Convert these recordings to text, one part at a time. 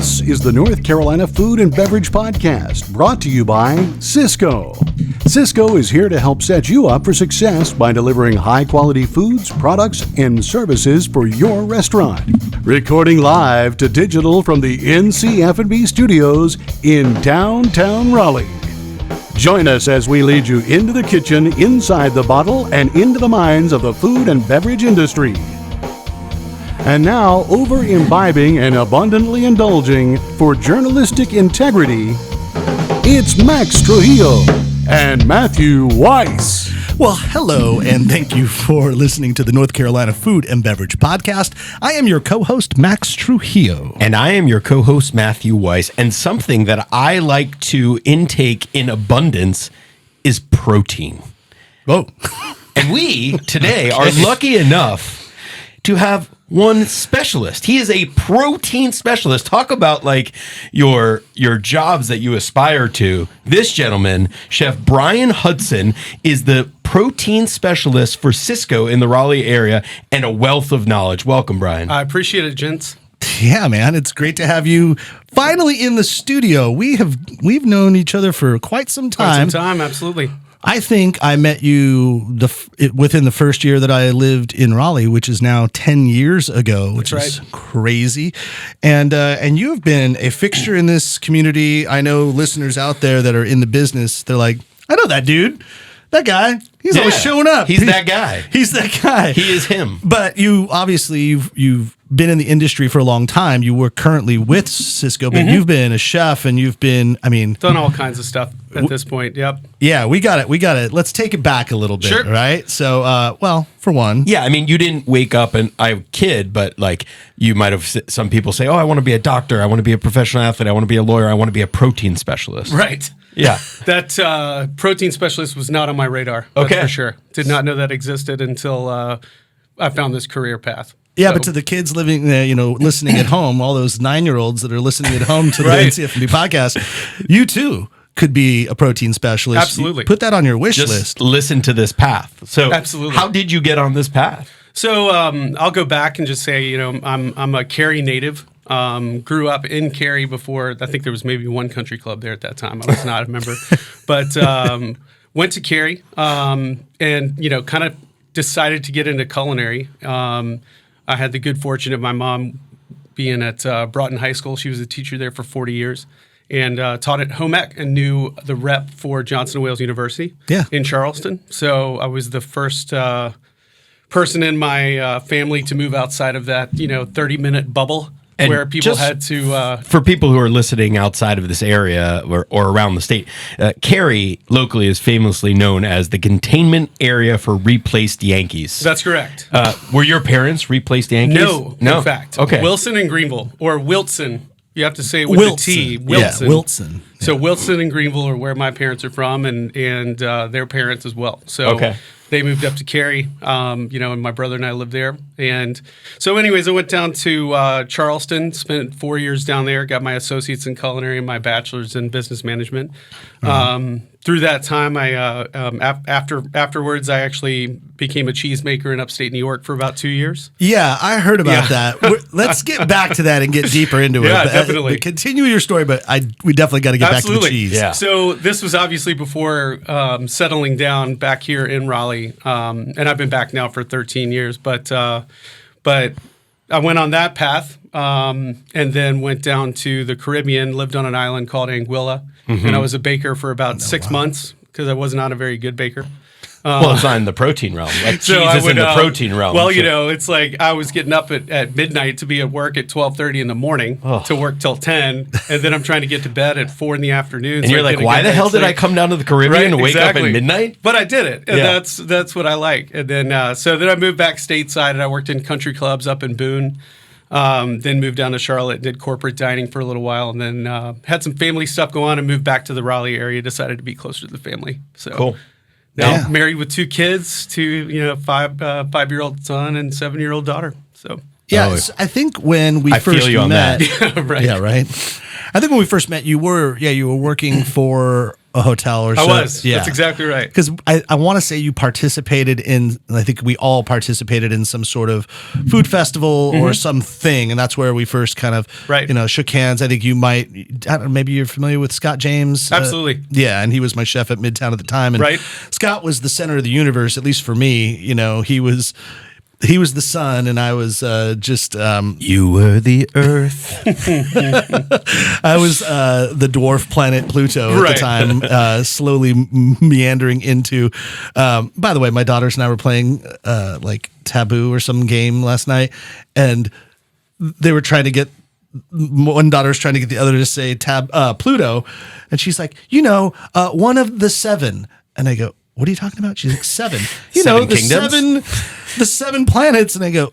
This is the North Carolina Food and Beverage Podcast, brought to you by Sysco. Sysco is here to help set you up for success by delivering high-quality foods, products, and services for your restaurant. Recording live to digital from the NCF&B studios in downtown Raleigh. Join us as we lead you into the kitchen, inside the bottle, and into the minds of the food and beverage industry. And now, over imbibing and abundantly indulging for journalistic integrity, it's Max Trujillo and Matthew Weiss. Well, hello, and thank you for listening to the North Carolina Food and Beverage Podcast. I am your co-host, Max Trujillo. And I am your co-host, Matthew Weiss. And something that I like to intake in abundance is protein. Oh. And we, today, are lucky enough to have one specialist. He is a protein specialist. Talk about like your jobs that you aspire to. This gentleman, Chef Bryan Hudson, is the protein specialist for Sysco in the Raleigh area and a wealth of knowledge. Welcome, Bryan. I appreciate it, gents. Yeah, man, it's great to have you finally in the studio. We've known each other for quite some time. Absolutely. I think I met you within the first year that I lived in Raleigh, which is now 10 years ago, which is crazy. And you have been a fixture in this community. I know listeners out there that are in the business, they're like, I know that dude, that guy. He's always showing up. He's that guy. He's that guy. He is him. But you obviously you've been in the industry for a long time. You work currently with Sysco, but you've been a chef and you've been, done all kinds of stuff at this point. Yep. Yeah, we got it. Let's take it back a little bit, Sure. right? So, well, for one. Yeah, you didn't wake up and I kid, but like you might have, some people say, oh, I want to be a doctor. I want to be a professional athlete. I want to be a lawyer. I want to be a protein specialist. Right. Yeah. That protein specialist was not on my radar. That's for sure. Did not know that existed until I found this career path. Yeah, but to the kids living there, listening at home, all those 9-year-olds that are listening at home to the NCF&B podcast, you too could be a protein specialist. Absolutely. Put that on your wish list. Just listen to this path. So absolutely. How did you get on this path? So I'll go back and just say, I'm a Cary native. Grew up in Cary before. I think there was maybe one country club there at that time. I was not a member, but went to Cary and kind of decided to get into culinary. I had the good fortune of my mom being at Broughton High School. She was a teacher there for 40 years and taught at home ec and knew the rep for Johnson & Wales University in Charleston. So I was the first person in my family to move outside of that 30-minute bubble. And where people had to... for people who are listening outside of this area or around the state, Cary locally is famously known as the containment area for replaced Yankees. That's correct. Were your parents replaced Yankees? No, in fact. Okay. Wilson and Greenville, or Wilson. You have to say it with the T. Wilson. Yeah, Wilson. So Wilson and Greenville are where my parents are from and their parents as well. So they moved up to Cary, and my brother and I lived there. And so anyways, I went down to Charleston, spent 4 years down there, got my associates in culinary and my bachelor's in business management. Through that time, I afterwards, I actually became a cheesemaker in upstate New York for about 2 years. Yeah, I heard about that. Let's get back to that and get deeper into it. Yeah, definitely. Continue your story, but we definitely got to get back to the cheese. Yeah. So this was obviously before settling down back here in Raleigh, and I've been back now for 13 years. But I went on that path and then went down to the Caribbean, lived on an island called Anguilla, and I was a baker for about 6 months because I was not a very good baker. Well, it's not in the protein realm. Like So cheese is in the protein realm. Well, it's like I was getting up at midnight to be at work at 12:30 in the morning to work till 10, and then I'm trying to get to bed at 4 in the afternoon. And you're like, why the hell did I come down to the Caribbean and wake up at midnight? But I did it, and that's what I like. And then so then I moved back stateside, and I worked in country clubs up in Boone. Then moved down to Charlotte and did corporate dining for a little while, and then had some family stuff go on and moved back to the Raleigh area. Decided to be closer to the family. So cool. Now married with 2 kids, 2 5-year-old son and 7-year-old daughter. So I think when we first feel you met, on that. right. Yeah, right. I think when we first met, you were working for a hotel or so. I was. That's exactly right. Because I want to say you participated in, I think we all participated in some sort of food festival or something. And that's where we first kind of, shook hands. I think you might, I don't know, maybe you're familiar with Scott James. Absolutely. Yeah. And he was my chef at Midtown at the time. And Scott was the center of the universe, at least for me. He was the sun, and I was just... you were the earth. I was the dwarf planet Pluto at the time, slowly meandering into... by the way, my daughters and I were playing like Taboo or some game last night, and they were trying to get... One daughter's trying to get the other to say Pluto, and she's like, one of the seven. And I go, what are you talking about? She's like, seven. The seven planets. And I go,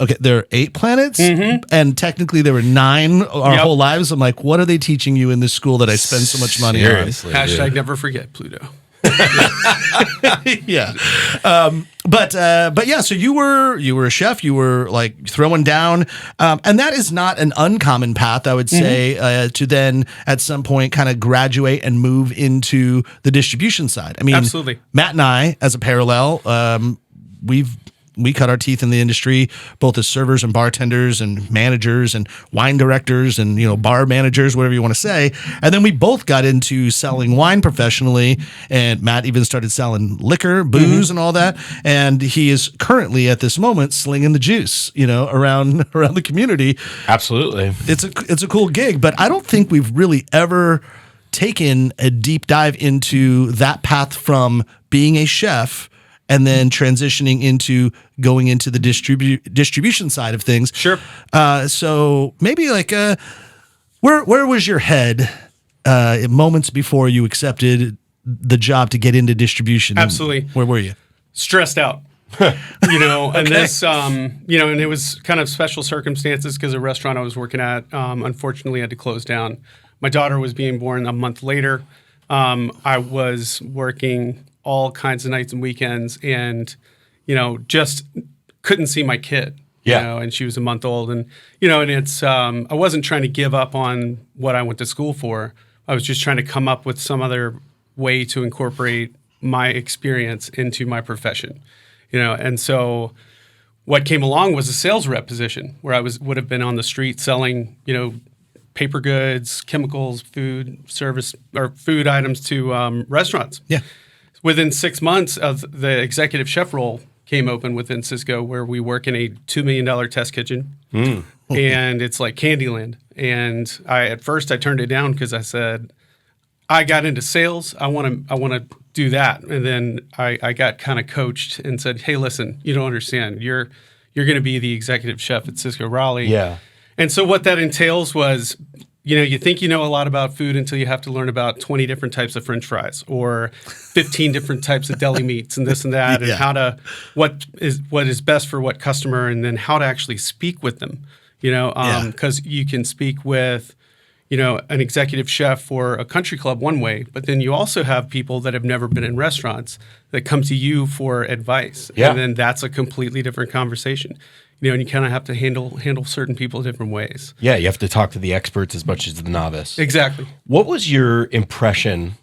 okay, there are 8 planets. And technically there were 9 our whole lives. I'm like, what are they teaching you in this school that I spend so much money on? Hashtag never forget Pluto. Yeah. But yeah, so you were a chef, you were like throwing down, and that is not an uncommon path, I would say, to then at some point kind of graduate and move into the distribution side. I mean, absolutely. Matt and I, as a parallel, we cut our teeth in the industry, both as servers and bartenders and managers and wine directors and, bar managers, whatever you want to say. And then we both got into selling wine professionally, and Matt even started selling liquor, booze and all that. And he is currently at this moment slinging the juice, around the community. Absolutely. It's a cool gig, but I don't think we've really ever taken a deep dive into that path from being a chef and then transitioning into going into the distribution side of things. Sure. So maybe like, where was your head moments before you accepted the job to get into distribution? Absolutely. Where were you? Stressed out. And this, and it was kind of special circumstances because the restaurant I was working at, unfortunately had to close down. My daughter was being born a month later. I was working all kinds of nights and weekends and, just couldn't see my kid, and she was a month old. And, and it's, I wasn't trying to give up on what I went to school for. I was just trying to come up with some other way to incorporate my experience into my profession, and so what came along was a sales rep position where I would have been on the street selling, paper goods, chemicals, food service, or food items to restaurants. Yeah. Within 6 months of the executive chef role came open within Sysco, where we work in a $2 million test kitchen, and it's like Candyland. And at first I turned it down because I said, I got into sales. I want to do that. And then I got kind of coached and said, hey, listen, you don't understand. You're going to be the executive chef at Sysco Raleigh. Yeah. And so what that entails was, you think you know a lot about food until you have to learn about 20 different types of French fries or 15 different types of deli meats and this and that, and what is best for what customer, and then how to actually speak with them, because you can speak with, an executive chef for a country club one way, but then you also have people that have never been in restaurants that come to you for advice. Yeah. And then that's a completely different conversation. And you kind of have to handle certain people different ways. Yeah, you have to talk to the experts as much as the novice. Exactly. What was your impression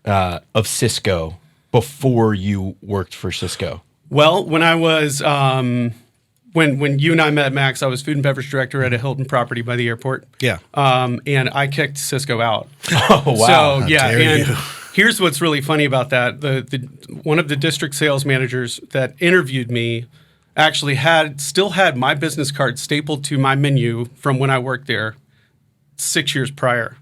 of Sysco before you worked for Sysco? Well, when I was when you and I met, Max, I was food and beverage director at a Hilton property by the airport. Yeah. And I kicked Sysco out. Oh wow! So here's what's really funny about that: the one of the district sales managers that interviewed me actually still had my business card stapled to my menu from when I worked there 6 years prior,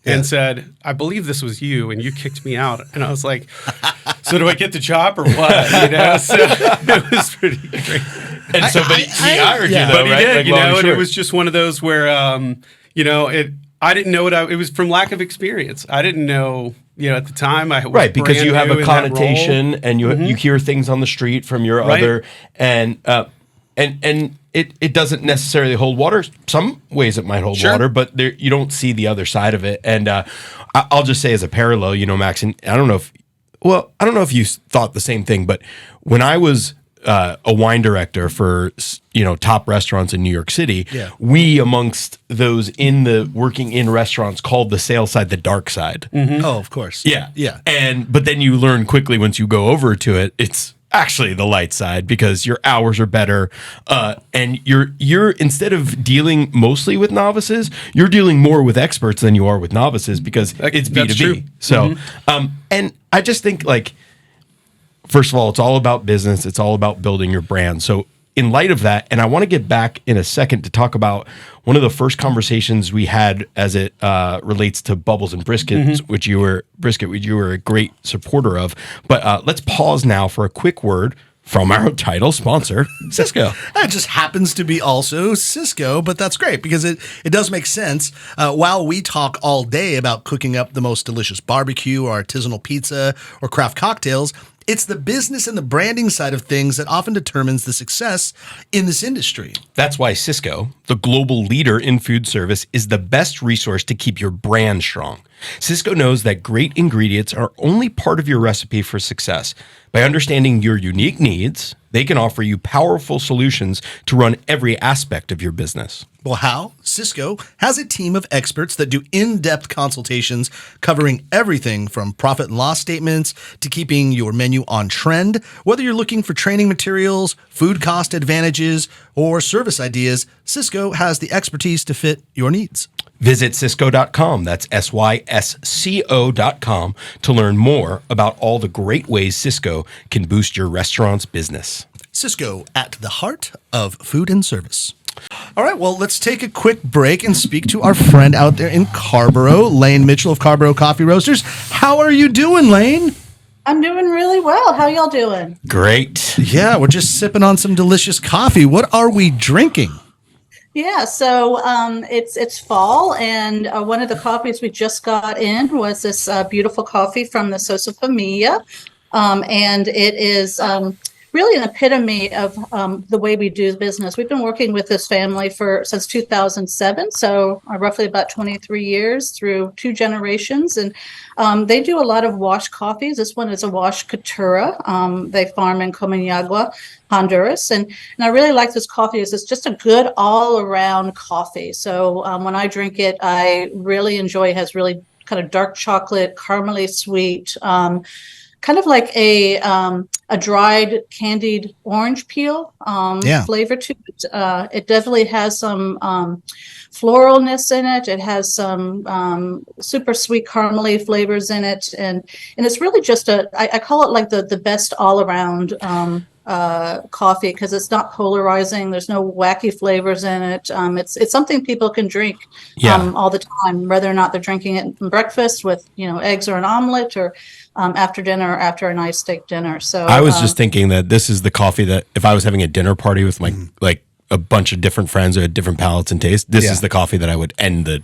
and said, I believe this was you, and you kicked me out. And I was like, so do I get the job or what? So it was pretty great. And so, but he hired you, though, but he right? did, and it was just one of those where, I didn't know it was from lack of experience. I didn't know, at the time I was because you have a connotation and you hear things on the street from your other, and it doesn't necessarily hold water. Some ways it might hold water, but you don't see the other side of it. And I'll just say as a parallel, Max, and I don't know if you thought the same thing, but when I was a wine director for top restaurants in New York City. Yeah. We, amongst those working in restaurants, called the sales side the dark side. Oh, of course. Yeah. Yeah. But then you learn quickly once you go over to it, it's actually the light side because your hours are better. And you're instead of dealing mostly with novices, you're dealing more with experts than you are with novices because it's B2B. True. So, and I just think first of all, it's all about business. It's all about building your brand. So in light of that, and I want to get back in a second to talk about one of the first conversations we had as it relates to bubbles and brisket, which you were a great supporter of. But let's pause now for a quick word from our title sponsor, Sysco. It just happens to be also Sysco, but that's great because it does make sense. While we talk all day about cooking up the most delicious barbecue or artisanal pizza or craft cocktails, it's the business and the branding side of things that often determines the success in this industry. That's why Sysco, the global leader in food service, is the best resource to keep your brand strong. Sysco knows that great ingredients are only part of your recipe for success. By understanding your unique needs, they can offer you powerful solutions to run every aspect of your business. Well, how? Sysco has a team of experts that do in-depth consultations covering everything from profit and loss statements to keeping your menu on trend. Whether you're looking for training materials, food cost advantages, or service ideas, Sysco has the expertise to fit your needs. Visit Sysco.com, that's SYSCO.com, to learn more about all the great ways Sysco can boost your restaurant's business. Sysco, at the heart of food and service. All right, well, let's take a quick break and speak to our friend out there in Carborough, Lane Mitchell of Carborough Coffee Roasters. How are you doing, Lane? I'm doing really well. How y'all doing? Great. Yeah, we're just sipping on some delicious coffee. What are we drinking? Yeah, so it's fall, and one of the coffees we just got in was this beautiful coffee from the Sosa Familia, and it is really an epitome of the way we do business. We've been working with this family since 2007, so roughly about 23 years through 2 generations, and they do a lot of wash coffees. This one is a wash Caturra. They farm in Comayagua, Honduras, and I really like this coffee. It's just a good all-around coffee. So when I drink it, I really enjoy it. It has really kind of dark chocolate, caramely sweet, kind of like a dried candied orange peel flavor to it. It definitely has some floralness in it. It has some super sweet caramely flavors in it, and it's really just I call it like the best all around coffee because it's not polarizing. There's no wacky flavors in it. It's something people can drink all the time, whether or not they're drinking it in breakfast with eggs or an omelet, or after dinner or after a nice steak dinner. So I was just thinking that this is the coffee that if I was having a dinner party with my like a bunch of different friends who had different palates and tastes, this is the coffee that I would end the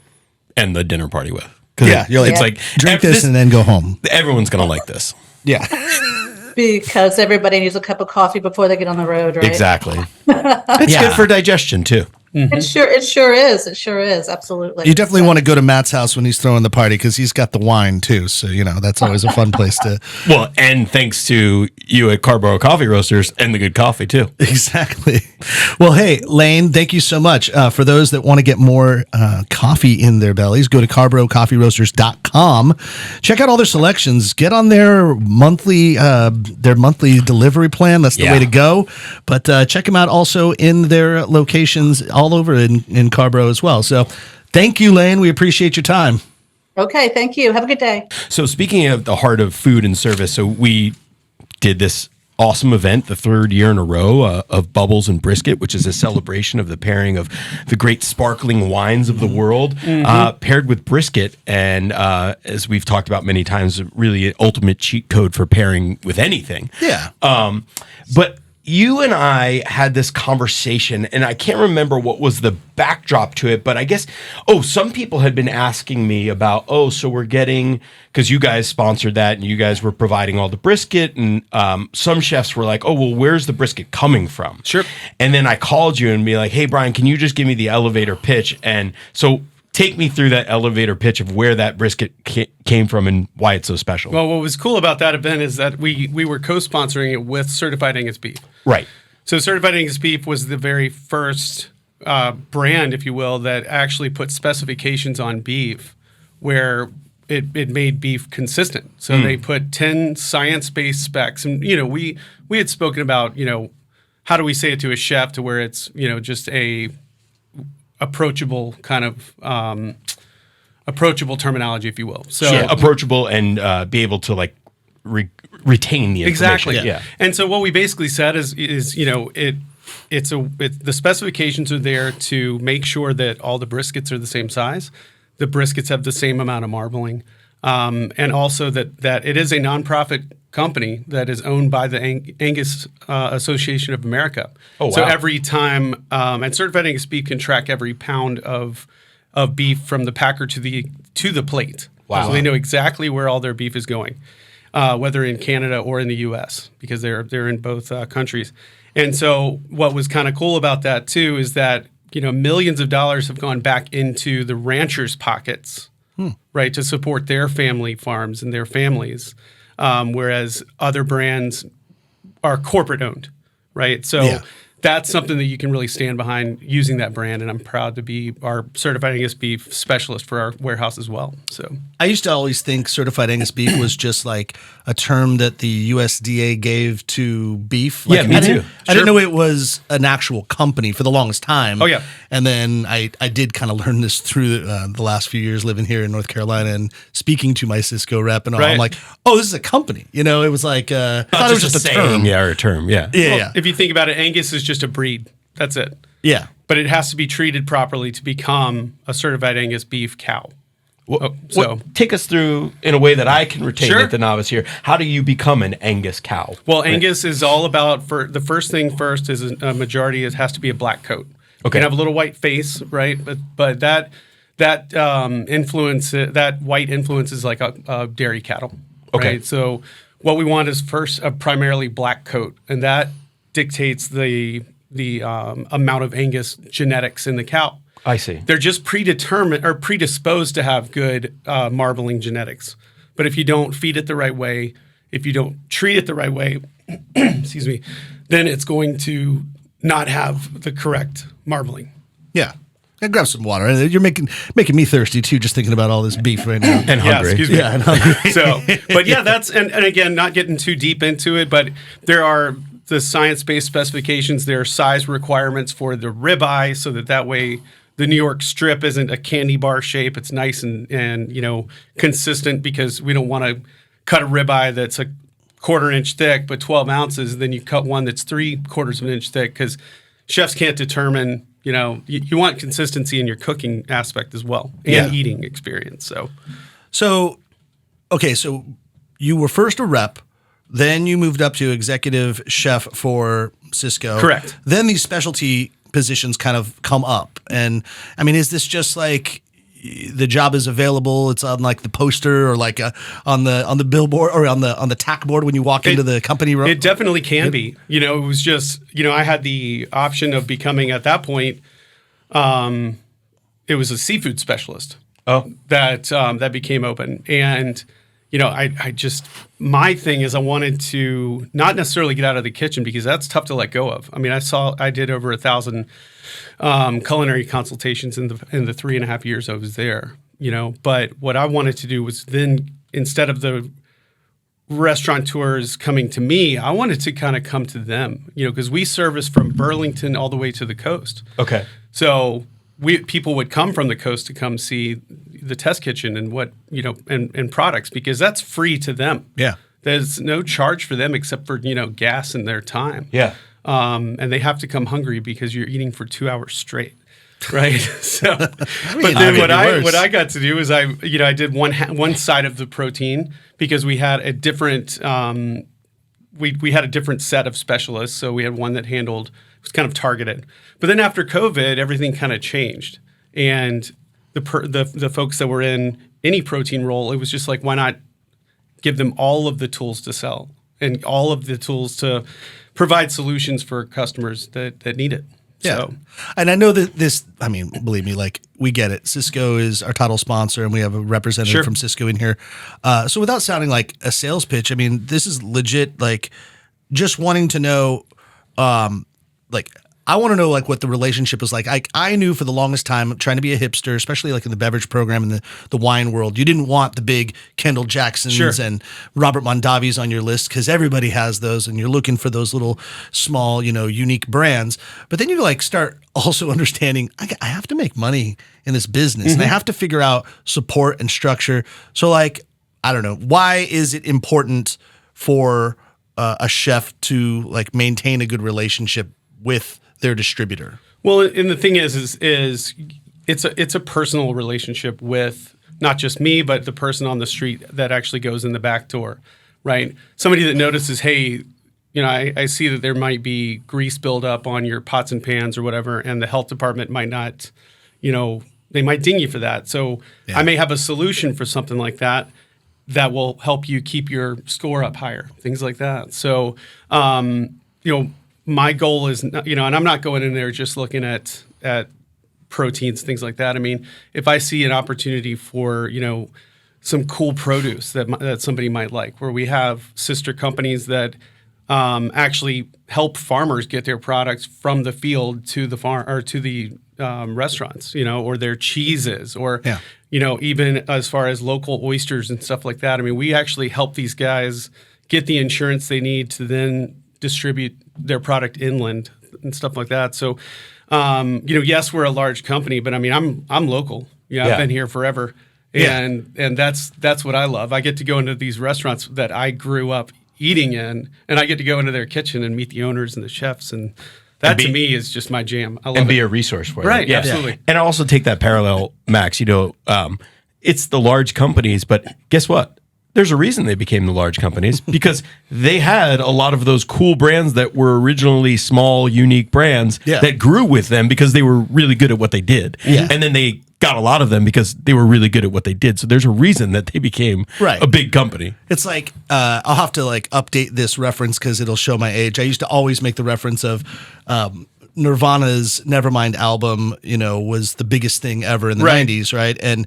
dinner party with. Yeah, it's like drink this and then go home. Everyone's gonna like this. Yeah. Because everybody needs a cup of coffee before they get on the road, right? Exactly. It's good for digestion too. Mm-hmm. It sure is. It sure is. Absolutely. You definitely want to go to Matt's house when he's throwing the party because he's got the wine too. So, that's always a fun place to. Well, and thanks to you at Carborough Coffee Roasters and the good coffee too. Exactly. Well, hey, Lane, thank you so much. For those that want to get more coffee in their bellies, go to CarboroughCoffeeRoasters.com. Check out all their selections. Get on their monthly delivery plan. That's the way to go. But check them out also in their locations all over in Carborough as well. So thank you, Lane. We appreciate your time. Okay, thank you. Have a good day. So speaking of the heart of food and service, so we did this awesome event, the 3rd year in a row of Bubbles and Brisket, which is a celebration of the pairing of the great sparkling wines of the world, paired with brisket. And as we've talked about many times, really an ultimate cheat code for pairing with anything. Yeah. But you and I had this conversation, and I can't remember what was the backdrop to it, but I guess, some people had been asking me about, so we're getting, because you guys sponsored that, and you guys were providing all the brisket, and some chefs were like, well, where's the brisket coming from? Sure. And then I called you and be like, hey, Bryan, can you just give me the elevator pitch? And so take me through that elevator pitch of where that brisket came from and why it's so special. Well, what was cool about that event is that we were co-sponsoring it with Certified Angus Beef. Right. So Certified Angus Beef was the very first brand, if you will, that actually put specifications on beef where it made beef consistent. So they put 10 science-based specs. And, we had spoken about, how do we say it to a chef to where it's, just a approachable kind of approachable terminology, if you will. So approachable and be able to like retain the information. Exactly. Yeah. And so what we basically said is the specifications are there to make sure that all the briskets are the same size, the briskets have the same amount of marbling, and also that it is a nonprofit company that is owned by the Angus Association of America. Oh, wow. So every time, and Certified Angus Beef can track every pound of beef from the packer to the plate. Wow. So they know exactly where all their beef is going, whether in Canada or in the U.S., because they're in both countries. And so what was kind of cool about that too is that millions of dollars have gone back into the ranchers' pockets, right, to support their family farms and their families, whereas other brands are corporate owned, right? So that's something that you can really stand behind using that brand, and I'm proud to be our Certified Angus Beef specialist for our warehouse as well. So I used to always think Certified Angus Beef was just like a term that the USDA gave to beef. Like, me too. I didn't know it was an actual company for the longest time. Oh, yeah. And then I did kind of learn this through the last few years living here in North Carolina and speaking to my Sysco rep and all. Right. I'm like, oh, this is a company. It was like, I thought it was just a term. Yeah, or a term, yeah. Yeah. If you think about it, Angus is just a breed. That's it. Yeah. But it has to be treated properly to become a Certified Angus Beef cow. Take us through in a way that I can retain it, the novice here. How do you become an Angus cow? Well, Angus is all about, the first thing first is a majority, it has to be a black coat. Okay. You can have a little white face, right? But that white influence is like a dairy cattle. Okay. Right? So what we want is first a primarily black coat, and that dictates the amount of Angus genetics in the cow. I see. They're just predetermined or predisposed to have good marbling genetics. But if you don't feed it the right way, if you don't treat it the right way, excuse me, then it's going to not have the correct marbling. Yeah. I grab some water. You're making me thirsty too, just thinking about all this beef right now. And hungry. Excuse me. Yeah, and hungry. So, but yeah, that's and again, not getting too deep into it, but there are the science-based specifications. There are size requirements for the ribeye, so that way the New York strip isn't a candy bar shape. It's nice and consistent, because we don't want to cut a ribeye that's a 1/4 inch thick but 12 ounces. Then you cut one that's 3/4 of an inch thick, because chefs can't determine. You want consistency in your cooking aspect as well, and eating experience. So you were first a rep, then you moved up to executive chef for Sysco. Correct. Then these specialty positions kind of come up, and I mean, is this just like the job is available? It's on like the poster, or like on the billboard, or on the tack board when you walk into the company room? It definitely can be. It was just I had the option of becoming, at that point, it was a seafood specialist. Oh, that became open, and I just, my thing is I wanted to not necessarily get out of the kitchen, because that's tough to let go of. I mean, I did over 1,000 culinary consultations in the 3.5 years I was there, but what I wanted to do was then, instead of the restaurateurs coming to me, I wanted to kind of come to them, because we service from Burlington all the way to the coast. Okay. So people would come from the coast to come see the test kitchen and what, and products, because that's free to them. Yeah. There's no charge for them except for, gas and their time. Yeah. And they have to come hungry, because you're eating for 2 hours straight. Right. So, but then what I got to do is I did one side of the protein, because we had a different, we had a different set of specialists. So we had one that handled, it was kind of targeted. But then after COVID, everything kind of changed. And the folks that were in any protein role, it was just like, why not give them all of the tools to sell and all of the tools to provide solutions for customers that need it. Yeah. So, And I know that believe me, like we get it. Sysco is our title sponsor and we have a representative from Sysco in here. So without sounding like a sales pitch, I mean, this is legit, like just wanting to know, I want to know like what the relationship is like. I knew for the longest time, trying to be a hipster, especially like in the beverage program and the wine world, you didn't want the big Kendall Jacksons and Robert Mondavis on your list because everybody has those, and you're looking for those little small, unique brands. But then you like start also understanding I have to make money in this business, and I have to figure out support and structure. So like I don't know, why is it important for a chef to like maintain a good relationship with their distributor? Well, and the thing is it's a personal relationship with not just me, but the person on the street that actually goes in the back door, right? Somebody that notices, hey, I see that there might be grease buildup on your pots and pans or whatever, and the health department might not, they might ding you for that. So I may have a solution for something like that will help you keep your score up higher, things like that. So, my goal is, and I'm not going in there just looking at proteins, things like that. I mean, if I see an opportunity for, some cool produce that somebody might like, where we have sister companies that actually help farmers get their products from the field to the farm or to the restaurants, or their cheeses, or even as far as local oysters and stuff like that. I mean, we actually help these guys get the insurance they need to then distribute their product inland and stuff like that. So, yes, we're a large company, but I mean, I'm local. I've been here forever, and that's what I love. I get to go into these restaurants that I grew up eating in, and I get to go into their kitchen and meet the owners and the chefs, and that to me is just my jam. I love and be it. a resource for Right, them. absolutely. And I also take that parallel, Max. It's the large companies, but guess what? There's a reason they became the large companies because they had a lot of those cool brands that were originally small, unique brands that grew with them because they were really good at what they did. Yeah. And then they got a lot of them because they were really good at what they did. So there's a reason that they became a big company. It's like, I'll have to like update this reference because it'll show my age. I used to always make the reference of Nirvana's Nevermind album, was the biggest thing ever in the 90s, right? And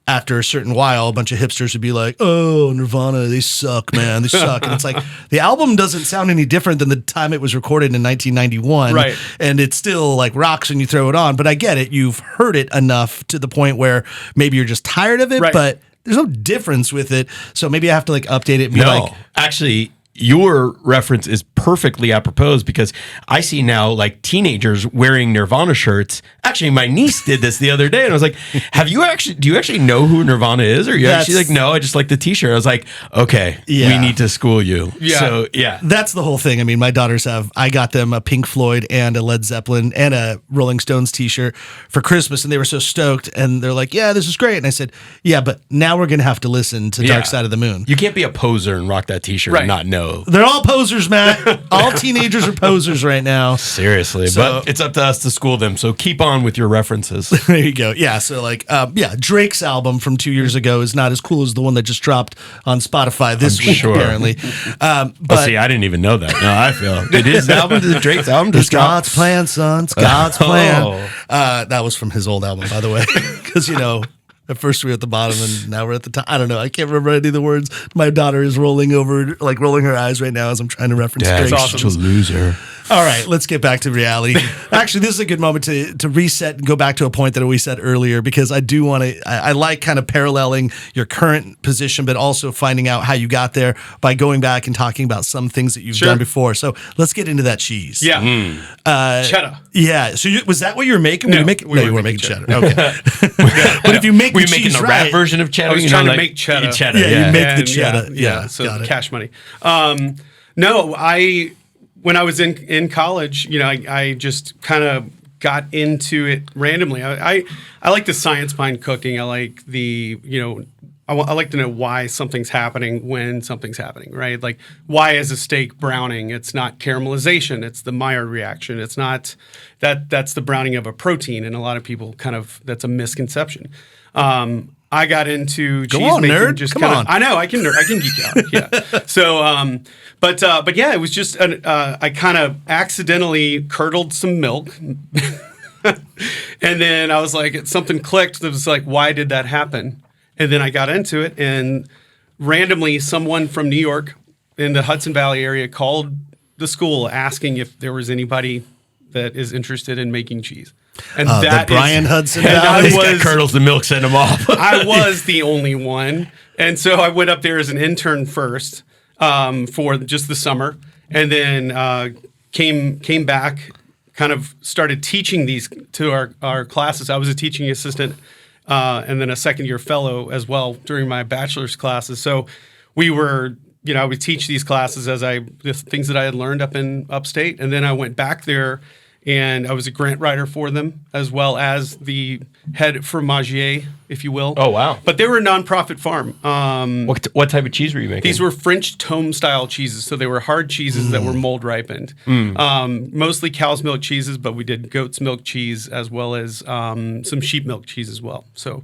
after a certain while, a bunch of hipsters would be like, oh, Nirvana, they suck, man. They suck. And it's like, the album doesn't sound any different than the time it was recorded in 1991. Right. And it still like rocks when you throw it on. But I get it. You've heard it enough to the point where maybe you're just tired of it, but there's no difference with it. So maybe I have to like update it and be like, actually, your reference is perfectly apropos because I see now like teenagers wearing Nirvana shirts. Actually, my niece did this the other day, and I was like, do you actually know who Nirvana is? Or you actually like, no, I just like the t-shirt. I was like, okay, we need to school you. Yeah. So that's the whole thing. I mean, my daughters I got them a Pink Floyd and a Led Zeppelin and a Rolling Stones t-shirt for Christmas, and they were so stoked, and they're like, yeah, this is great. And I said, yeah, but now we're going to have to listen to Dark Side of the Moon. You can't be a poser and rock that t-shirt and not know. They're all posers, Matt. All teenagers are posers right now. Seriously, but it's up to us to school them. So keep on with your references. There you go. Yeah. So like, Drake's album from 2 years ago is not as cool as the one that just dropped on Spotify this week, apparently. But see, I didn't even know that. No, I feel did his album, did Drake's album just drop? God's plan, son. It's God's plan. That was from his old album, by the way, because at first we were at the bottom and now we're at the top. I don't know. I can't remember any of the words. My daughter is rolling her eyes right now as I'm trying to reference Drake. That's such a loser. All right, let's get back to reality. Actually, this is a good moment to reset and go back to a point that we said earlier because I do want to, I like kind of paralleling your current position, but also finding out how you got there by going back and talking about some things that you've done before. So let's get into that cheese. Yeah. Cheddar. Yeah. So was that what you were making? No, you weren't making cheddar. Okay. But if you make were you making the rap version of cheddar? I was trying to make cheddar. Yeah, you make the cheddar. Yeah. So cash money. No, when I was in college, I just kind of got into it randomly. I like the science behind cooking. I like I like to know why something's happening when something's happening, right? Like why is a steak browning? It's not caramelization. It's the Maillard reaction. It's not that's the browning of a protein. And a lot of people that's a misconception. I got into Go on, cheesemaking. nerd. Just Come kinda, on. I know I can geek out. Yeah. So, but yeah, it was just I kind of accidentally curdled some milk, and then I was like, something clicked. It was like, why did that happen? And then I got into it, and randomly, someone from New York in the Hudson Valley area called the school asking if there was anybody that is interested in making cheese. And the Bryan Hudson and Valley. He's got curdles and milk, send him off. I was the only one. And so I went up there as an intern first for just the summer, and then came back, kind of started teaching these to our classes. I was a teaching assistant and then a second-year fellow as well during my bachelor's classes. So we were, I would teach these classes the things that I had learned up in upstate. And then I went back there, and I was a grant writer for them, as well as the head fromagier, if you will. Oh, wow. But they were a nonprofit farm. What type of cheese were you making? These were French tome-style cheeses, so they were hard cheeses that were mold-ripened. Mostly cow's milk cheeses, but we did goat's milk cheese as well as some sheep milk cheese as well. So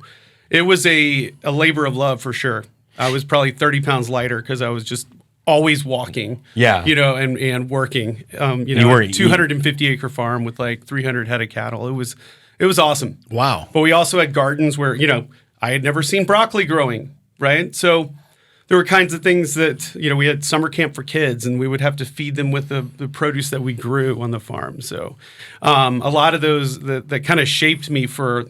it was a labor of love for sure. I was probably 30 pounds lighter because I was just always walking, and working. You were 250-acre farm with like 300 head of cattle. It was awesome. Wow. But we also had gardens where, I had never seen broccoli growing, right? So there were kinds of things that, we had summer camp for kids, and we would have to feed them with the produce that we grew on the farm. So a lot of those that kind of shaped me for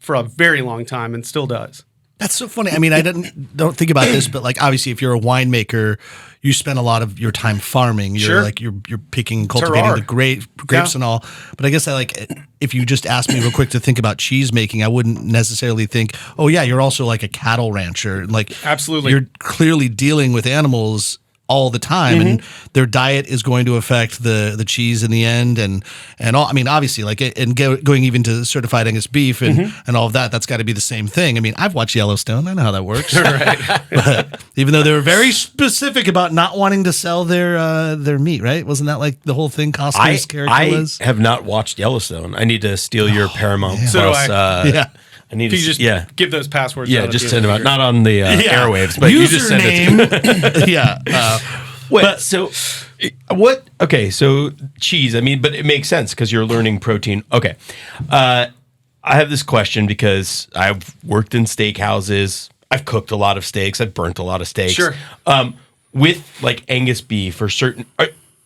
a very long time, and still does. That's so funny. I mean, I don't think about this, but like obviously, if you're a winemaker, you spend a lot of your time farming. You're you're picking, cultivating the grapes and all. But I guess if you just asked me real quick to think about cheese making, I wouldn't necessarily think, oh yeah, you're also like a cattle rancher. Like absolutely, you're clearly dealing with animals all the time, and their diet is going to affect the cheese in the end, and all. I mean, obviously, going even to certified Angus beef and all of that, that's got to be the same thing. I mean, I've watched Yellowstone. I know how that works. Right. But even though they were very specific about not wanting to sell their meat, right? Wasn't that like the whole thing Costco's character was? I have not watched Yellowstone. I need to steal your Paramount Plus. So do I. I need to just give those passwords. Yeah, just send them out. Not on the airwaves, but you just send it. Okay, so cheese. I mean, but it makes sense because you're learning protein. Okay, I have this question because I've worked in steakhouses. I've cooked a lot of steaks. I've burnt a lot of steaks. Sure. With like Angus beef or certain.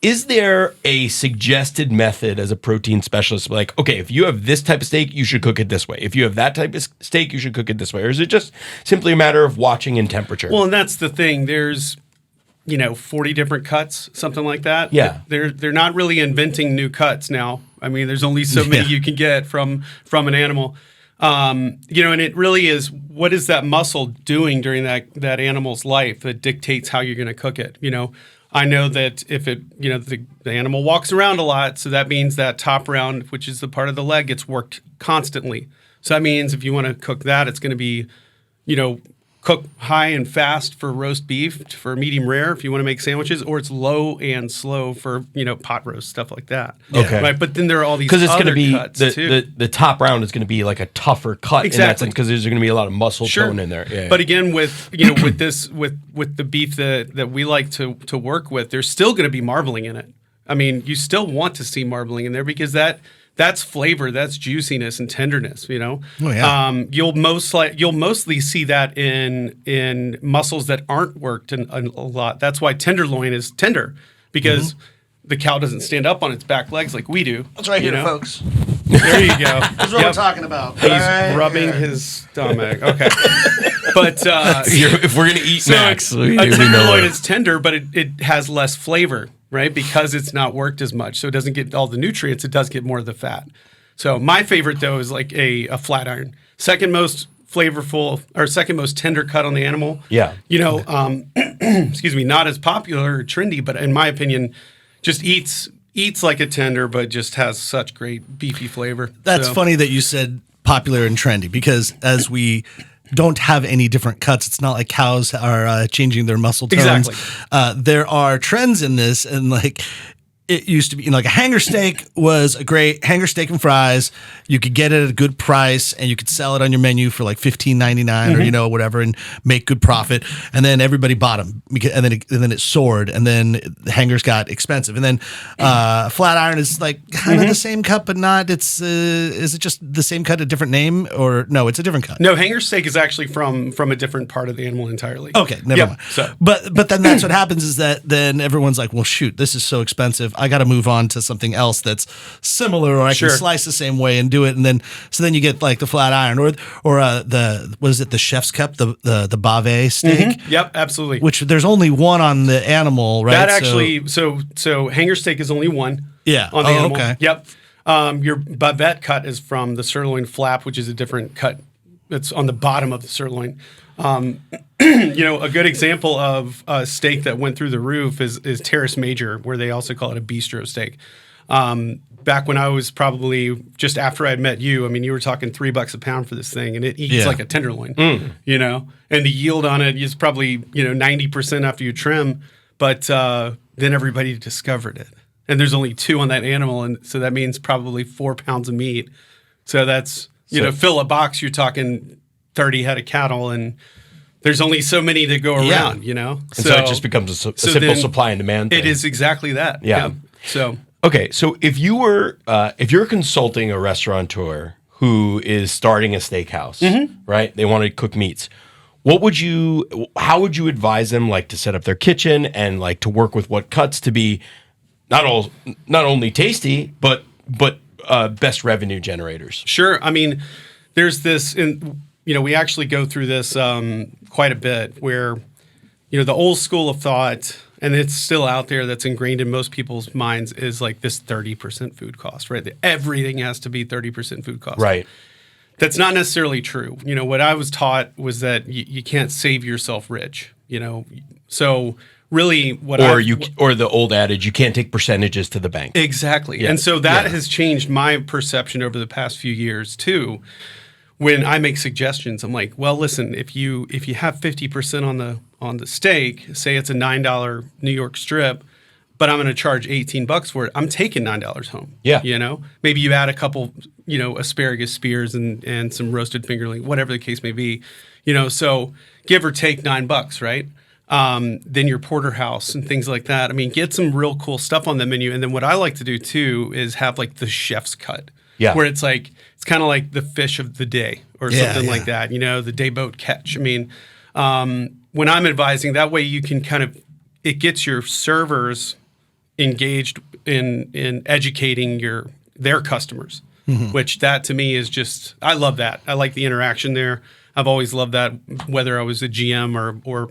Is there a suggested method as a protein specialist? Like, okay, if you have this type of steak, you should cook it this way. If you have that type of steak, you should cook it this way. Or is it just simply a matter of watching in temperature? Well, and that's the thing. There's, 40 different cuts, something like that. Yeah. They're not really inventing new cuts now. I mean, there's only so many you can get from an animal. And it really is, what is that muscle doing during that animal's life that dictates how you're going to cook it, I know that if the animal walks around a lot, so that means that top round, which is the part of the leg, gets worked constantly. So that means if you want to cook that, it's going to be, cook high and fast for roast beef, for medium rare if you want to make sandwiches, or it's low and slow for, pot roast, stuff like that. Okay. Right. But then there are all these because it's going to be cuts too. the top round is going to be like a tougher cut in that sense because there's going to be a lot of muscle tone in there. Yeah. But again, with with the beef that we like to work with, there's still going to be marbling in it. I mean, you still want to see marbling in there because that's flavor, that's juiciness and tenderness. Oh, yeah. You'll mostly see that in muscles that aren't worked a lot. That's why tenderloin is tender because the cow doesn't stand up on its back legs like we do. That's right here, folks. There you go. That's what we're talking about. He's rubbing his stomach. Okay. But if we're gonna eat Max, a tenderloin is tender, but it has less flavor, right? Because it's not worked as much, so it doesn't get all the nutrients. It does get more of the fat. So my favorite though is like a flat iron. Second most flavorful or second most tender cut on the animal. Yeah. Excuse me, not as popular or trendy, but in my opinion, just eats like a tender, but just has such great beefy flavor. That's funny that you said popular and trendy because as we don't have any different cuts, it's not like cows are changing their muscle tones. Exactly. There are trends in this, and like it used to be, like a hanger steak was a great hanger steak and fries. You could get it at a good price and you could sell it on your menu for like $15.99 or, whatever, and make good profit. And then everybody bought them, and then it soared, and then the hangers got expensive. And then flat iron is like kind of the same cut, but not. Is it just the same cut, a different name, or no? It's a different cut. No, hanger steak is actually from a different part of the animal entirely. Okay, never mind. So, but then that's what happens is that then everyone's like, well, shoot, this is so expensive. I got to move on to something else that's similar, or I can slice the same way and do it. And then then you get like the flat iron or the what is it, the chef's cup, the bave steak. Yep, absolutely. Which there's only one on the animal, right? That actually, so hanger steak is only one. Yeah. On the animal. Okay. Yep. Your bavette cut is from the sirloin flap, which is a different cut. It's on the bottom of the sirloin. A good example of a steak that went through the roof is Terrace Major, where they also call it a bistro steak. Back when I was probably just after I had met you, I mean, you were talking $3 a pound for this thing, and it eats like a tenderloin, and the yield on it is probably 90% after you trim, but then everybody discovered it, and there's only 2 on that animal, and so that means probably 4 pounds of meat. So that's fill a box, you're talking 30 head of cattle, and there's only so many that go around, And so it just becomes a simple supply and demand thing. It is exactly that. Yeah. So. Okay, so if you're consulting a restaurateur who is starting a steakhouse, right? They want to cook meats. How would you advise them, like, to set up their kitchen and like to work with what cuts to be not only tasty but best revenue generators? Sure. I mean, there's this, we actually go through this quite a bit, where the old school of thought, and it's still out there, that's ingrained in most people's minds, is like this 30% food cost, right? That everything has to be 30% food cost. Right. That's not necessarily true. What I was taught was that you can't save yourself rich, So really or the old adage, you can't take percentages to the bank. Exactly. Yeah. And so that has changed my perception over the past few years too. When I make suggestions, I'm like, well, listen, if you have 50% on the steak, say it's a $9 New York strip, but I'm going to charge $18 for it, I'm taking $9 home. Yeah. Maybe you add a couple, asparagus spears and some roasted fingerling, whatever the case may be, so give or take $9, right? Then your porterhouse and things like that. I mean, get some real cool stuff on the menu. And then what I like to do too is have like the chef's cut. Yeah. Where it's kind of like the fish of the day or something like that, the day boat catch. I mean, when I'm advising, that way you can it gets your servers engaged in educating their customers, which that to me is just, I love that. I like the interaction there. I've always loved that, whether I was a GM or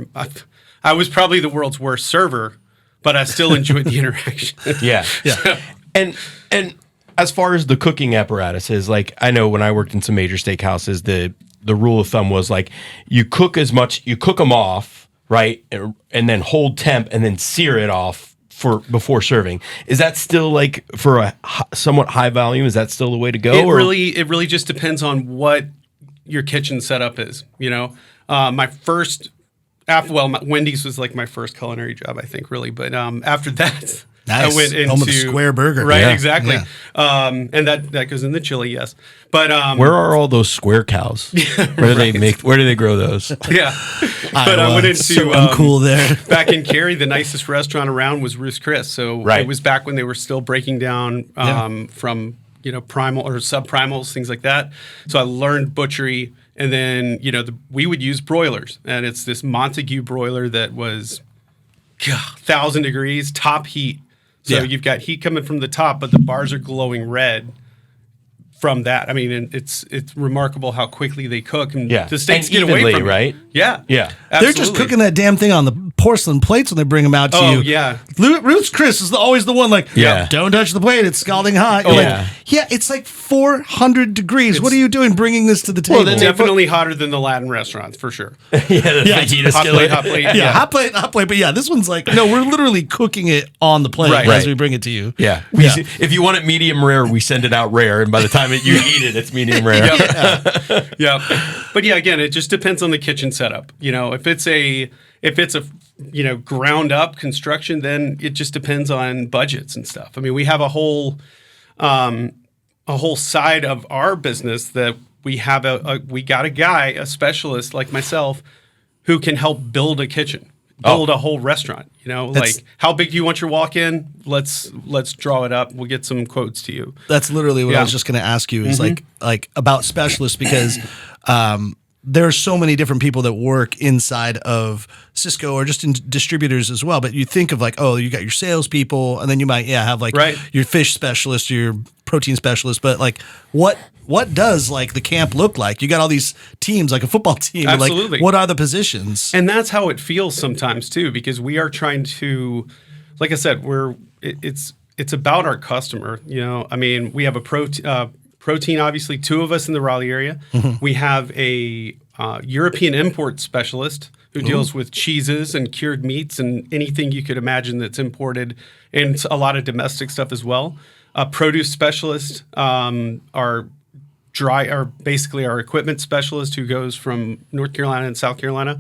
I was probably the world's worst server, but I still enjoyed the interaction. Yeah. And as far as the cooking apparatuses, like, I know when I worked in some major steakhouses, the rule of thumb was like, you cook them off, right, and then hold temp and then sear it off before serving. Is that still, like, for a somewhat high volume? Is that still the way to go? It really just depends on what your kitchen setup is. Wendy's was like my first culinary job, I think, really. But after that. Nice. I went into home of the square burger. Right, Yeah. exactly. Yeah. And that goes in the chili, yes. But where are all those square cows? Where do they grow those? Yeah. But I went into so uncool there. Back in Cary, the nicest restaurant around was Ruth's Chris. So it was back when they were still breaking down from primal or subprimals, things like that. So I learned butchery, and then we would use broilers, and it's this Montague broiler that was 1,000 degrees, top heat. So you've got heat coming from the top, but the bars are glowing red from that. I mean, and it's remarkable how quickly they cook, and the steaks get away from right? Yeah, yeah. Absolutely. They're just cooking that damn thing on the porcelain plates when they bring them out to you. Oh yeah, Ruth's Chris is always the one like, don't touch the plate; it's scalding hot. You're it's like 400 degrees. What are you doing bringing this to the table? Well, definitely hotter than the Latin restaurants for sure. Fajita skillet. Hot plate. Hot plate. But this one's like, no, we're literally cooking it on the plate as we bring it to you. Yeah. If you want it medium rare, we send it out rare, and by the time you eat it, it's medium rare. Yeah. But again, it just depends on the kitchen setup. If if it's a ground up construction, then it just depends on budgets and stuff. I mean, we have a whole side of our business that we have we got a guy, a specialist like myself, who can help build a kitchen, build a whole restaurant. Like how big do you want your walk-in? Let's draw it up. We'll get some quotes to you. That's literally what I was just going to ask you is like about specialists, because there are so many different people that work inside of Sysco or just in distributors as well. But you think of like, oh, you got your salespeople, and then you might have like your fish specialist, your protein specialist. But like, what does like the camp look like? You got all these teams, like a football team. Absolutely. Like, what are the positions? And that's how it feels sometimes too, because we are trying to, like I said, it's about our customer. I mean, we have a protein, obviously, 2 of us in the Raleigh area. We have a European import specialist who deals with cheeses and cured meats and anything you could imagine that's imported, and a lot of domestic stuff as well. A produce specialist, basically our equipment specialist who goes from North Carolina and South Carolina.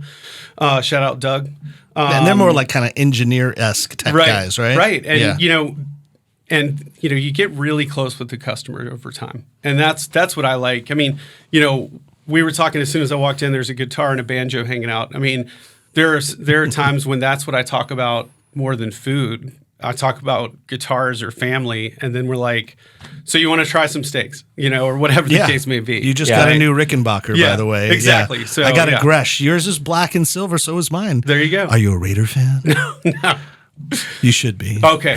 Shout out Doug. And they're more like kind of engineer-esque type guys, right? Right. And you get really close with the customer over time. And that's what I like. I mean, we were talking as soon as I walked in, there's a guitar and a banjo hanging out. I mean, there are times when that's what I talk about more than food. I talk about guitars or family, and then we're like, so you want to try some steaks, or whatever the case may be. You just got a new Rickenbacker, by the way. Exactly. So I got a Gresh. Yours is black and silver, so is mine. There you go. Are you a Raider fan? No. You should be. Okay.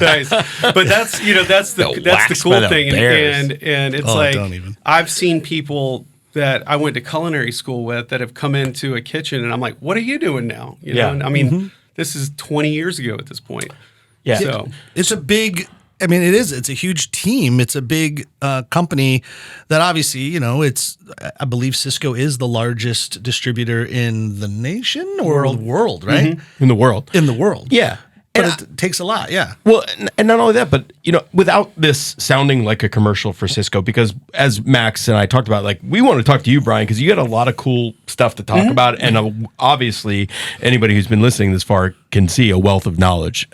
Nice. But that's the cool thing. And it's don't even. I've seen people that I went to culinary school with that have come into a kitchen, and I'm like, what are you doing now? And I mean, this is 20 years ago at this point. Yeah. So it's a big, I mean, it is. It's a huge team. It's a big company that obviously, I believe Sysco is the largest distributor in the nation or the world, right? In the world. In the world. Yeah. But it takes a lot, yeah. Well, and not only that, but without this sounding like a commercial for Sysco, because as Max and I talked about, like, we want to talk to you, Bryan, because you got a lot of cool stuff to talk about, and obviously anybody who's been listening this far can see a wealth of knowledge.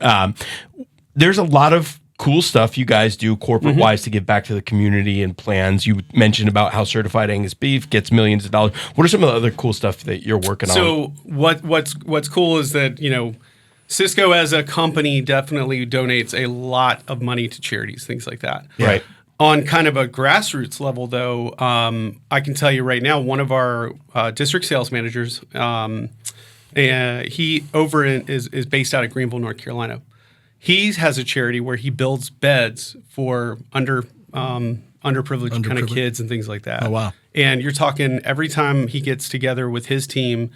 There's a lot of cool stuff you guys do corporate-wise to give back to the community and plans. You mentioned about how Certified Angus Beef gets millions of dollars. What are some of the other cool stuff that you're working on? So what's cool is that Sysco as a company definitely donates a lot of money to charities, things like that. Right. On kind of a grassroots level, though, I can tell you right now, one of our district sales managers, he is based out of Greenville, North Carolina. He has a charity where he builds beds for underprivileged kind of kids and things like that. Oh, wow. And you're talking every time he gets together with his team,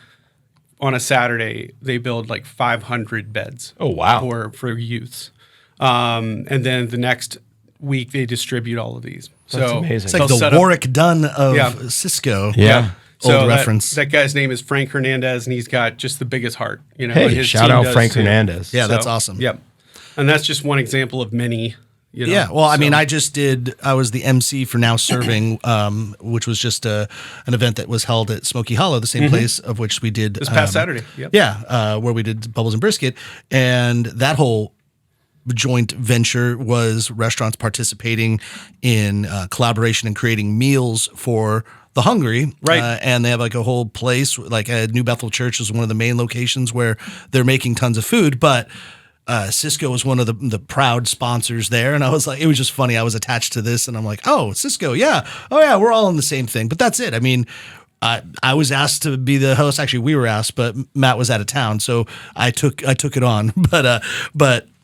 on a Saturday, they build like 500 beds. Oh, wow. For youths. And then the next week, they distribute all of these. That's amazing. It's like the Warwick Dunn of Sysco. Yeah. Old reference. That guy's name is Frank Hernandez, and he's got just the biggest heart. Hey, shout out Frank Hernandez. Yeah, that's awesome. Yep. And that's just one example of many. Yeah, well, I mean, I was the MC for Now Serving, which was just an event that was held at Smoky Hollow, the same place of which we did. This past Saturday. Yep. Yeah, where we did Bubbles and Brisket. And that whole joint venture was restaurants participating in collaboration and creating meals for the hungry. Right. And they have like a whole place, like New Bethel Church is one of the main locations where they're making tons of food, but Sysco was one of the proud sponsors there. And I was like, it was just funny. I was attached to this and I'm like, oh, Sysco. Yeah. Oh yeah. We're all in the same thing, but that's it. I mean, I was asked to be the host. Actually, we were asked, but Matt was out of town. So I took it on, but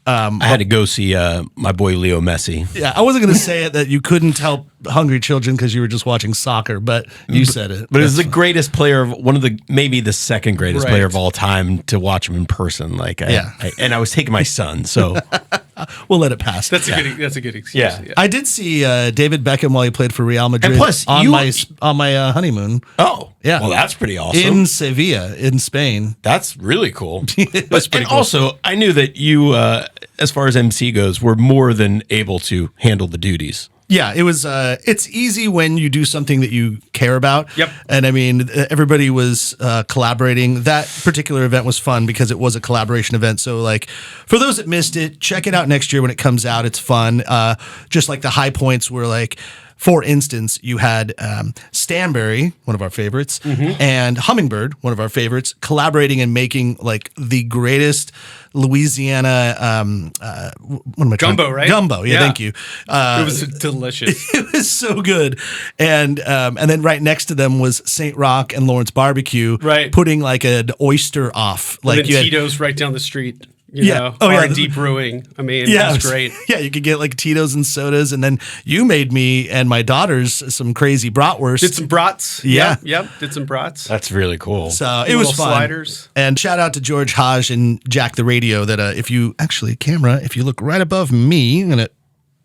I had to go see my boy Leo Messi. Yeah, I wasn't going to say it that you couldn't help hungry children because you were just watching soccer, but you said it. But it was the greatest player maybe the second greatest player of all time to watch him in person. Like, and I was taking my son, so we'll let it pass. That's a good excuse. Yeah. I did see David Beckham while he played for Real Madrid. And plus, on my honeymoon. Oh, yeah. Well, that's pretty awesome. In Sevilla, in Spain. That's really cool. That's pretty cool. Also, I knew that you, as far as MC goes, were more than able to handle the duties. Yeah, it was. It's easy when you do something that you care about. Yep. And I mean, everybody was collaborating. That particular event was fun because it was a collaboration event. So, like, for those that missed it, check it out next year when it comes out. It's fun. Just like the high points were like, for instance, you had Stanberry, one of our favorites, and Hummingbird, one of our favorites, collaborating and making like the greatest Louisiana what am I trying? Gumbo, right? Gumbo, yeah. Thank you. It was delicious. It was so good, and then right next to them was St. Rock and Lawrence Barbecue, Right. putting like an oyster off, like And then Tito's right down the street. You know, Oh, yeah. R&D Brewing. I mean, Yeah, it's great. Yeah, you could get like Tito's and sodas, and then you made me and my daughters some crazy bratwurst. Did some brats. Yeah. Yep. Did some brats. That's really cool. So it was Little fun. sliders. And shout out to George Hodge and Jack the Radio. That if you look right above me, and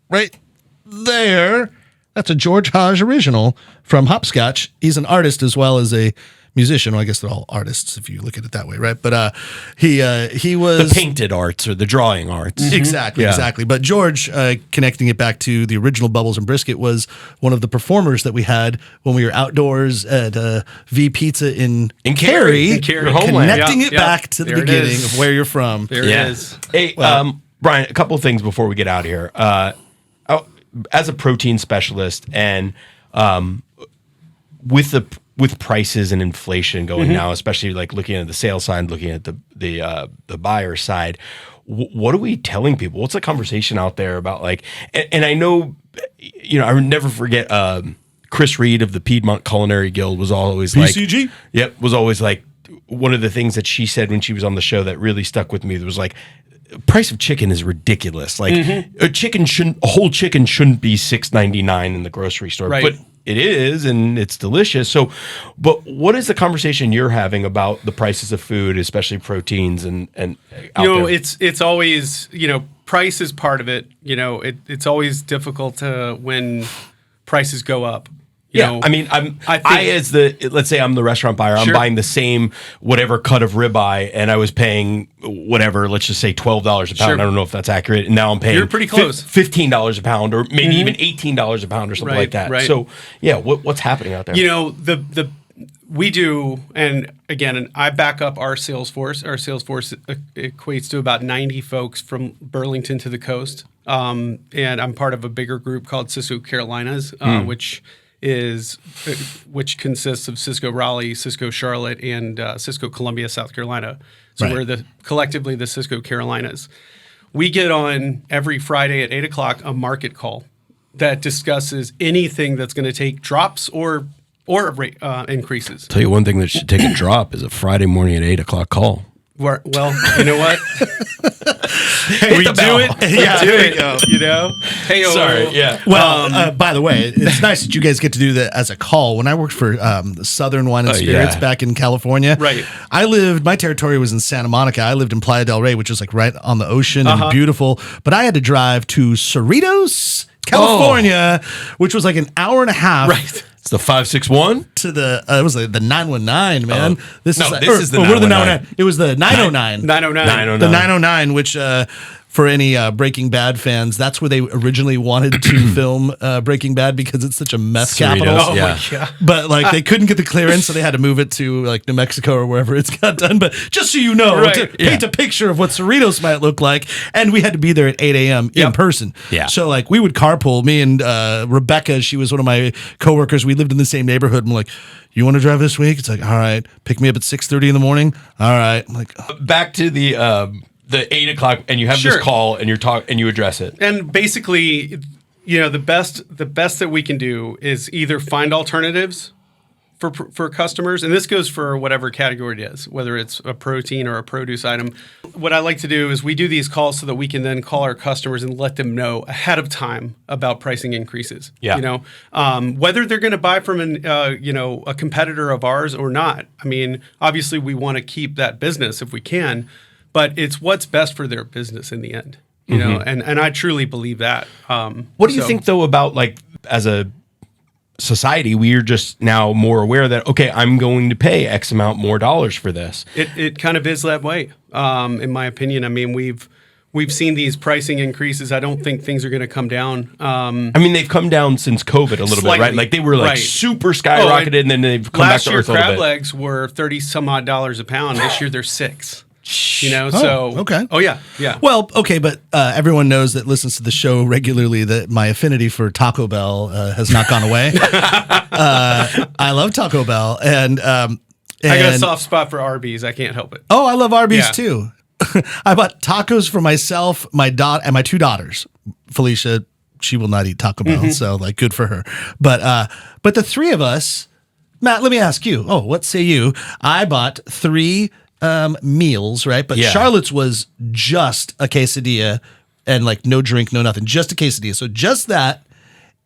right there, that's a George Hodge original from Hopscotch. He's an artist as well as a musician. Well, I guess they're all artists if you look at it that way, right? But he was The painted arts or the drawing arts. Exactly, Yeah. exactly. But George, connecting it back to the original Bubbles and Brisket, was one of the performers that we had when we were outdoors at V Pizza in Cary. In Cary. Your homeland. Connecting Yep, it yep. back to the There it beginning is. of where you're from. There it is. Hey, Bryan, a couple of things before we get out of here. As a protein specialist and with prices and inflation going now, especially like looking at the sales side, looking at the buyer side, what are we telling people? What's the conversation out there about like? And I know, I would never forget. Chris Reed of the Piedmont Culinary Guild was always PCG? like, yep, was always like one of the things that she said when she was on the show that really stuck with me. There was like, price of chicken is ridiculous. Like a whole chicken shouldn't be $6.99 in the grocery store, Right. but it is, and it's delicious. So, but what is the conversation you're having about the prices of food, especially proteins and out there? It's always, price is part of it. It's always difficult when prices go up. I mean, let's say I'm the restaurant buyer. I'm Sure. buying the same whatever cut of ribeye, and I was paying whatever, let's just say $12 a pound. Sure. I don't know if that's accurate. And now I'm paying You're pretty close. $15 a pound, or maybe even $18 a pound, or something Right, like that. right. So, yeah, what's happening out there? We do, and again, I back up our sales force. Our sales force equates to about 90 folks from Burlington to the coast, and I'm part of a bigger group called Sysco Carolinas, which consists of Sysco Raleigh, Sysco Charlotte, and Sysco Columbia, South Carolina. So Right. we're collectively the Sysco Carolinas. We get on every Friday at 8:00 a market call that discusses anything that's going to take drops or rate increases. Tell you one thing that should take a drop is a Friday morning at 8:00 call. Well, you know what? We the do bell. it. Yeah, We do there you it. go. Hey, Sorry, yeah. Well, by the way, it's nice that you guys get to do that as a call. When I worked for Southern Wine and Spirits yeah. back in California, Right. my territory was in Santa Monica. I lived in Playa del Rey, which is like right on the ocean and beautiful. But I had to drive to Cerritos, California, which was like an hour and a half. Right. It's the 561. To the it was like the 919, man. This is the we're the 919. It was the 909. 909. The 909, which for any Breaking Bad fans, that's where they originally wanted to film Breaking Bad because it's such a meth capital. Cerritos, Oh yeah. my God. But like they couldn't get the clearance, so they had to move it to like New Mexico or wherever it's got done. But just so you know, Right. to paint a picture of what Cerritos might look like, and we had to be there at 8 a.m. in Yep. person. Yeah. So like we would carpool. Me and Rebecca, she was one of my coworkers. We lived in the same neighborhood. I'm like, you want to drive this week? It's like, all right. Pick me up at 6:30 in the morning. All right. I'm like, oh. Back to the 8:00, and you have Sure. this call, and and you address it. And basically, the best that we can do is either find alternatives for customers, and this goes for whatever category it is, whether it's a protein or a produce item. What I like to do is we do these calls so that we can then call our customers and let them know ahead of time about pricing increases. Yeah. Whether they're going to buy from a competitor of ours or not. I mean, obviously we want to keep that business if we can, but it's what's best for their business in the end. You know, and I truly believe that. What do you think, though, about like as a society, we are just now more aware that, okay, I'm going to pay X amount more dollars for this. It kind of is that way, in my opinion. I mean, we've seen these pricing increases. I don't think things are going to come down. I mean, they've come down since COVID a little Slightly. bit, right? Like they were like Right. super skyrocketed, and then they've come back Last to year, earth a little crab bit. legs were $30 some odd a pound. This year, they're $6. So okay. Oh yeah. Well, okay, but everyone knows that listens to the show regularly that my affinity for Taco Bell has not gone away. I love Taco Bell, and I got a soft spot for Arby's. I can't help it. oh, I love Arby's Yeah. too. I bought tacos for myself, my and my two daughters. Felicia, she will not eat Taco Bell, so like good for her. But the three of us, Matt, let me ask you. Oh, what say you? I bought 3 meals, right? But Yeah. Charlotte's was just a quesadilla and like no drink, no nothing, just a quesadilla. So just that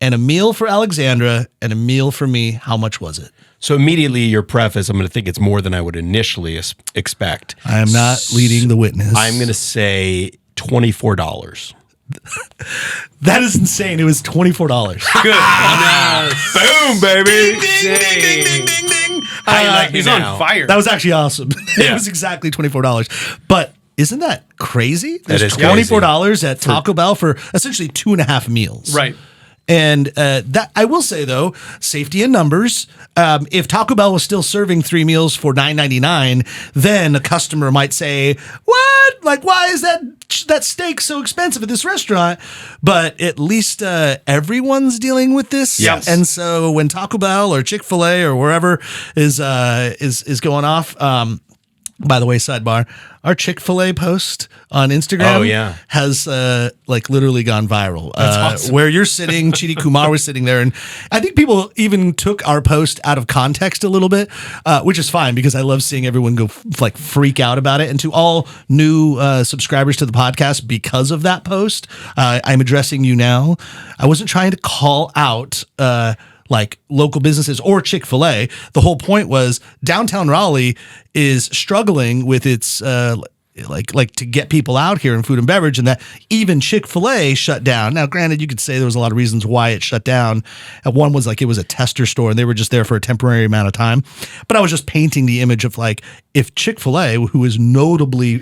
and a meal for Alexandra and a meal for me. How much was it? So immediately, your preface, I'm going to think it's more than I would initially expect. I am not leading the witness. I'm going to say $24. That is insane. It was $24. Good. Nice. Boom, baby! Dang. How you like me He's now? on fire. That was actually awesome. It Yeah. was exactly $24. But isn't that crazy? There's is $24 at Taco Bell for essentially 2.5 meals. Right. And that I will say though, safety in numbers. If Taco Bell was still serving 3 meals for $9.99, then a customer might say, "What? Like, why is that steak so expensive at this restaurant?" But at least everyone's dealing with this. Yes. And so when Taco Bell or Chick-fil-A or wherever is going off. By the way, sidebar, our Chick-fil-A post on Instagram Oh, yeah. has like literally gone viral. That's awesome. Where you're sitting, Chidi Kumar was sitting there, and I think people even took our post out of context a little bit, which is fine because I love seeing everyone go like freak out about it. And to all new subscribers to the podcast, because of that post, I'm addressing you now. I wasn't trying to call out like local businesses or Chick-fil-A. The whole point was downtown Raleigh is struggling with its like to get people out here in food and beverage, and that even Chick-fil-A shut down. Now, granted, you could say there was a lot of reasons why it shut down. One was like it was a tester store and they were just there for a temporary amount of time. But I was just painting the image of like if Chick-fil-A, who is notably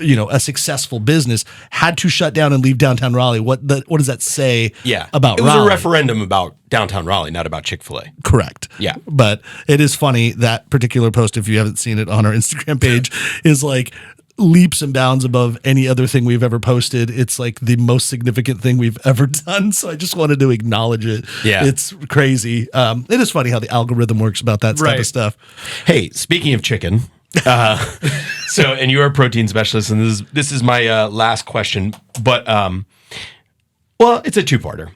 a successful business, had to shut down and leave downtown Raleigh, what does that say about it was Raleigh? a referendum about downtown Raleigh, not about Chick-fil-A. Correct. Yeah. But it is funny, that particular post, if you haven't seen it on our Instagram page, is like leaps and bounds above any other thing we've ever posted. It's like the most significant thing we've ever done. So I just wanted to acknowledge it. Yeah. It's crazy. It is funny how the algorithm works about that type Right. of stuff. Hey, speaking of chicken, and you're a protein specialist, and this is my last question, but well, it's a two-parter.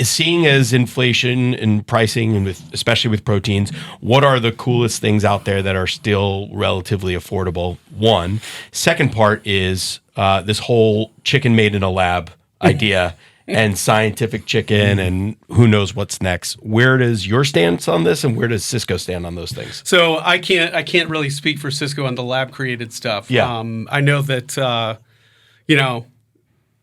Seeing as inflation and pricing, and especially with proteins, what are the coolest things out there that are still relatively affordable? One. Second part is this whole chicken made in a lab idea. And scientific chicken, and who knows what's next. Where does your stance on this, and where does Sysco stand on those things? So I can't really speak for Sysco on the lab created stuff. Yeah. I know that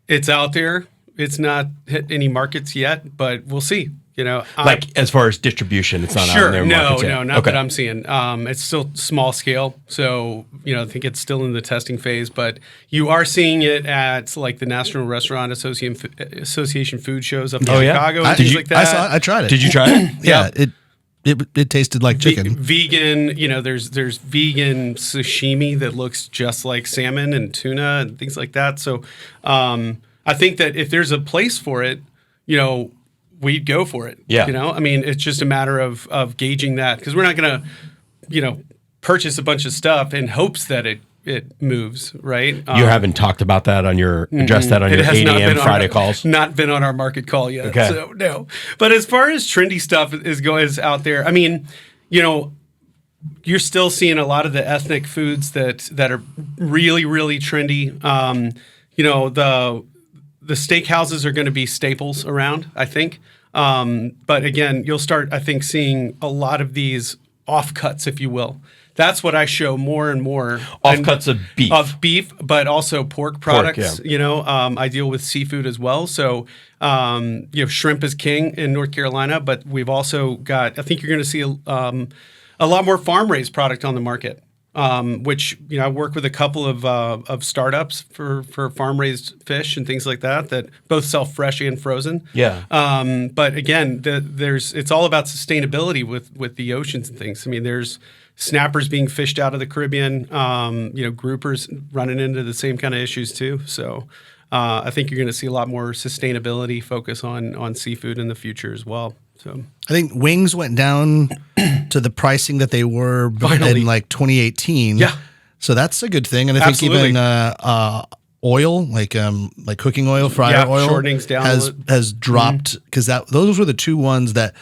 it's out there. It's not hit any markets yet, but we'll see. Like as far as distribution, it's not out Sure. in their No, markets yet. no, not that I'm seeing. It's still small scale, so I think it's still in the testing phase. But you are seeing it at like the National Restaurant Association food shows up in Chicago and things like that. I saw it. I tried it. Did you try it? Yeah. It tasted like chicken. Vegan, there's vegan sashimi that looks just like salmon and tuna and things like that. So I think that if there's a place for it, we'd go for it. Yeah. I mean, it's just a matter of gauging that, because we're not going to, purchase a bunch of stuff in hopes that it moves, right? You haven't talked about that on your addressed that on your 8 a.m. Friday calls. Not been on our market call yet. Okay. So no. But as far as trendy stuff is out there, I mean, you're still seeing a lot of the ethnic foods that are really, really trendy. The steakhouses are going to be staples around, I think. But again, you'll start, I think, seeing a lot of these offcuts, if you will. That's what I show more and more. Offcuts of beef. Of beef, but also pork products. yeah. I deal with seafood as well. So, shrimp is king in North Carolina, but we've also got, I think you're going to see a lot more farm-raised product on the market. which, you know, I work with a couple of startups for farm raised fish and things like that both sell fresh and frozen. Yeah. But again, it's all about sustainability with the oceans and things. I mean, there's snappers being fished out of the Caribbean, you know, groupers running into the same kind of issues too. So I think you're going to see a lot more sustainability focus on seafood in the future as well. So I think wings went down to the pricing that they were Finally. in like 2018. Yeah. So that's a good thing. And I Absolutely. think even oil, like cooking oil, fryer oil, shortening's down has dropped because those were the two ones that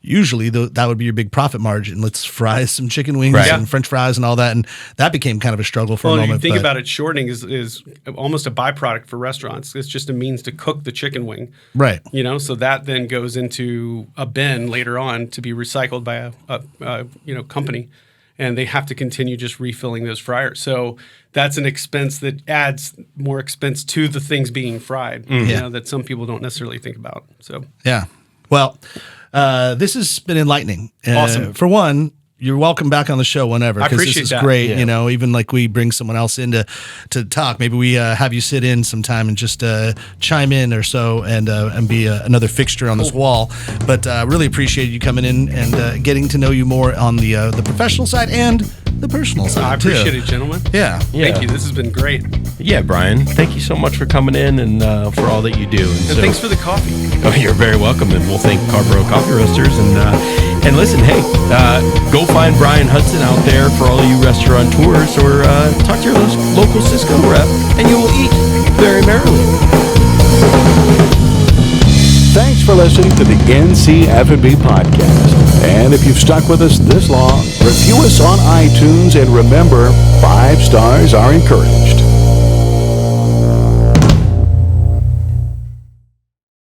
usually that would be your big profit margin. Let's fry some chicken wings Right. and French fries and all that, and that became kind of a struggle for a Well, if moment. you think about it, shortening is almost a byproduct for restaurants. It's just a means to cook the chicken wing. Right. You know, so that then goes into a bin later on to be recycled by a you know, company, and they have to continue just refilling those fryers. So that's an expense that adds more expense to the things being fried. You know, that some people don't necessarily think about. So Yeah. Well, this has been enlightening. Awesome. For one, you're welcome back on the show whenever. I This appreciate is that. great. Yeah. You know, even like we bring someone else in to talk. Maybe we have you sit in sometime and just chime in or so and be another fixture on this wall. But really appreciate you coming in and getting to know you more on the professional side and the personal side. I appreciate too. it, gentlemen. Yeah. Thank you. This has been great. Yeah, Bryan, thank you so much for coming in and for all that you do. And thanks for the coffee. Oh, you're very welcome, and we'll thank Carborough Coffee Roasters. And listen, hey, go find Bryan Hudson out there for all you restaurateurs, or talk to your local Sysco rep, and you will eat very merrily. Thanks for listening to the NC F&B podcast. And if you've stuck with us this long, review us on iTunes and remember, 5 stars are encouraged.